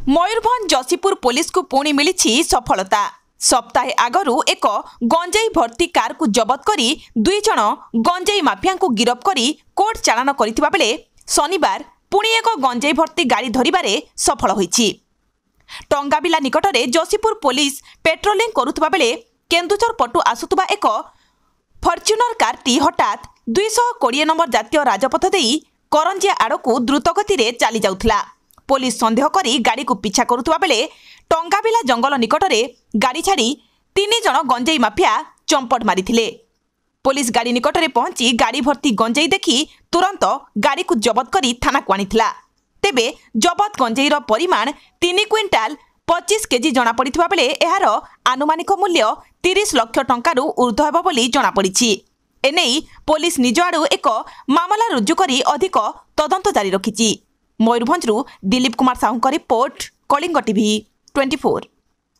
Mayurbhanj Jasipur police को पुणी मिली सफलता। सप्ताहे आगरू एक गंजाई भर्ती कार को जबत करी 2 जण गंजाई माफिया को गिरफ्त करी कोर्ट चालान करथिबा बेले शनिवार पुणी एक गंजाई भर्ती गाड़ी धरिबारे सफल होईछि। टंगाबिला निकटरे जसीपुर पुलिस पेट्रोलिंग करुथबा बेले केन्दुझर पटु आसुथबा एक फर्च्यूनर कारटी हठात 220 नंबर जातीय राजपथ देई करंजिया आड़कू द्रुतगति रे चली जाउथला। पुलिस संदेह करी गाड़ी को पिछा करुथबा बेले टंगाबिला जंगल निकटरे गाड़ी छाड़ी 3 जण गंजाई माफिया चंपट मारिथिले। पुलिस गाड़ी निकटरे पहुंची गाड़ी भर्ती गंजाई देखी तुरंत गाड़ी को जबत करी थाना को आनिथिला। तेबे जबत गंजाईर परिमाण 3 क्विंटाल 25 केजी जना पड़िथिबा बेले एहार आनुमानिक मूल्य 30 लाख टंकारु ऊर्ध्व हेबो बोली जना पड़िछि। एनेई पुलिस निज आड़ू एक मामला रुजु करी अधिक तदंत जारी रखिछि। मयूरभंजरू दिलीप कुमार साहू रिपोर्ट, कलिंग टीवी 24।